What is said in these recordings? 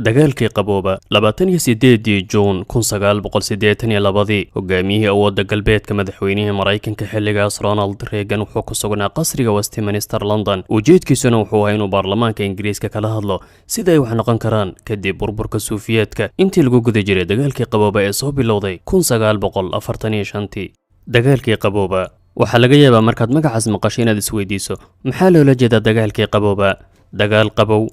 dagaalkii qabooba 28 Juun 1982 hogaamiyihii awoodda galbeedka madaxweynihii Mareykanka xilligaas Ronald Reagan wuxuu ku sugnaa qasriga Westminster London ujeedkiisuna wuxuu ahaa inuu baarlamaanka Ingiriiska kala hadlo sida ay wax noqon karaan kadib burburka Sofiyeetka intii lagu guda jiray dagaalkii qabooba ee soo bilowday 1945 dagaalkii qabooba waxa laga yaabaa markaad magacaas maqasho inaad isweydiiso maxaa loola jeedaa dagaalkii qabooba dagaal qabow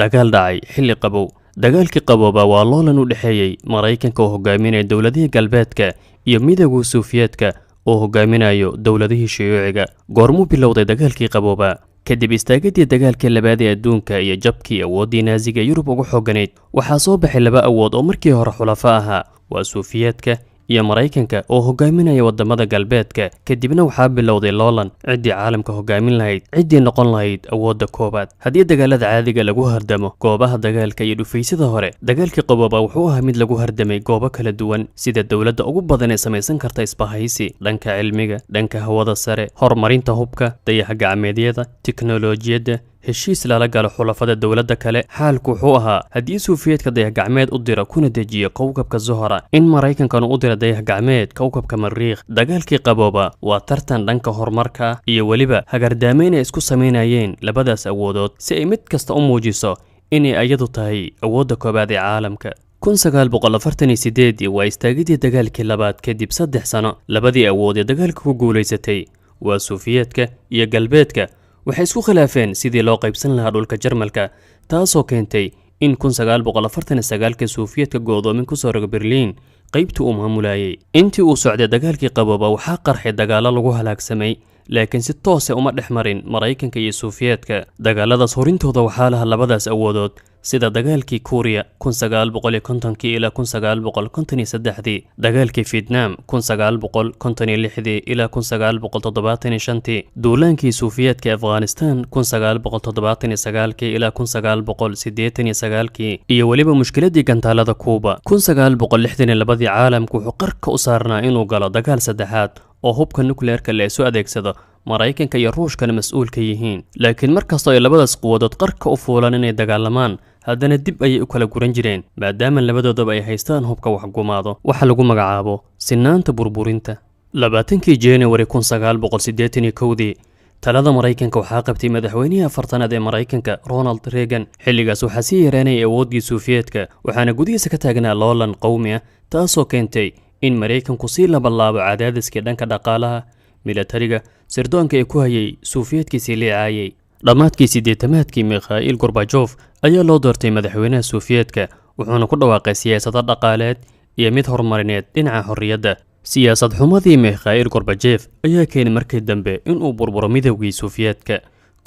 dagaal dhacay xilli qabow dagaalkii qabooba waa loolan u dhaxeeyay Mareykanka oo hogaaminaya dawladihii galbeedka iyo midowga Sofiyeetka oo hogaaminayo dawladihii Shiiciga goormuu bilowday dagaalkii qabooba kadib istaagadii dagaalkii labaad ee adduunka iyo jabkii awoodii Naaziga Yurub ugu xooganayd waxaa soo baxay laba awood oo markii hore xulafo ahaa waa Sofiyeetka iyo Mareykanka oo hogaaminaya wadamada galbeedka kadibna waxaa bilowday loolan cidii caalamka hogaamin lahayd cidii noqon lahayd awoodda koobaad haddii dagaalada caadiga lagu hardamo goobaha dagaalka iyo dhufaysada hore dagaalkii qabooba wuxuu ahaa mid lagu hardamay goobo kala duwan sida dawladda ugu badan ee samaysan karta isbahaysi dhanka cilmiga dhanka hawada sare horumarinta hubka dayax-gacmeedyada tiknoolajiyadda heshiis lala galo xulafada dawladda kale xaalku wuxuu ahaa haddii Sofiyeetka dayax-gacmeed u dira kuna dejiyo kowkabka Zuhra in Mareykankana u dira dayax-gacmeed kowkabka Mariikh dagaalkii qabooba waa tartan dhanka horumarka iyo waliba hagardaamayn ay isku sameynayeen labadaas awoodood si ay mid kasta u muujiso inay ayadu tahay awoodda koobaad ee caalamka 1948 waa istaagidii dagaalkii labaad kadib 3 sano labadii awood ee dagaalka ku guuleysatay waa Sofiyeetka iyo galbeedka waxay isku khilaafeen sidii loo qaybsan lahaa dhulka Jarmalka taasoo keentay in 1949 Sofiyeetka go'doomin ku soo rogo Berliin qaybtii uu maamulayay intii uu socday dagaalkii qabooba waxaa qarxay dagaalo lagu halaagsamay laakiin si toos ah uma dhexmarin Mareykanka iyo Sofiyeetka dagaaladaas horintooda waxaa lahaa labadaas awoodood sida dagaalkii Korea 1950 ilaa 1953 dagaalkii Vietnam 1956 ilaa 1975 duulaankii Sofiyeetka Afghanistan 1979 ilaa 1989 iyo waliba mushkiladii gantaalada Cuba 1962 caalamku wuxuu qarka u saarnaa inuu galo dagaal saddexaad oo hubka nuclearka la soo adeegsado Mareykanka iyo Ruushkana mas'uul ka yihiin laakiin markasta ay labadaas quwadood qarka u fuulaan inay dagaalamaan haddana dib ayay u kala guran jireen maadaama labadoodaba ay haystaan hubka wax gumaado waxa lagu magacaabo sinaanta burburinta 20 January 1981 talada Mareykanka waxaa qabtay madaxweynaha afartanaad ee Mareykanka Ronald Reagan xilligaas waxaa sii yaraanay awoodii Sofiyeetka waxaana gudihiisa ka taagnaa loolan qowmi ah taasoo keentay in Mareykanku si labanlaabo cadaadiskii dhanka dhaqaalaha militariga sirdoonka ee ku hayay Sofiyeetkiisii leeyahay dhamaadkii 80-kii Mikhail Gorbachev ayaa loo doortay madaxweynaha Sofiyeetka wuxuuna ku dhawaaqay siyaasado dhaqaaleed iyo mid horumarineed dhinaca xorriyadda siyaasad xumadii Mikhail Gorbachev ayaa keenay markii dambe inuu burburo midowgii Sofiyeetka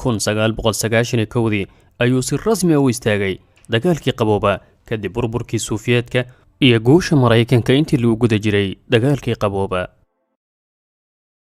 1991 ayuu si rasmi ah u istaagay dagaalkii qabooba kadib burburkii Sofiyeetka iyo guusha Mareykanka intii lagu guda jiray dagaalkii qabooba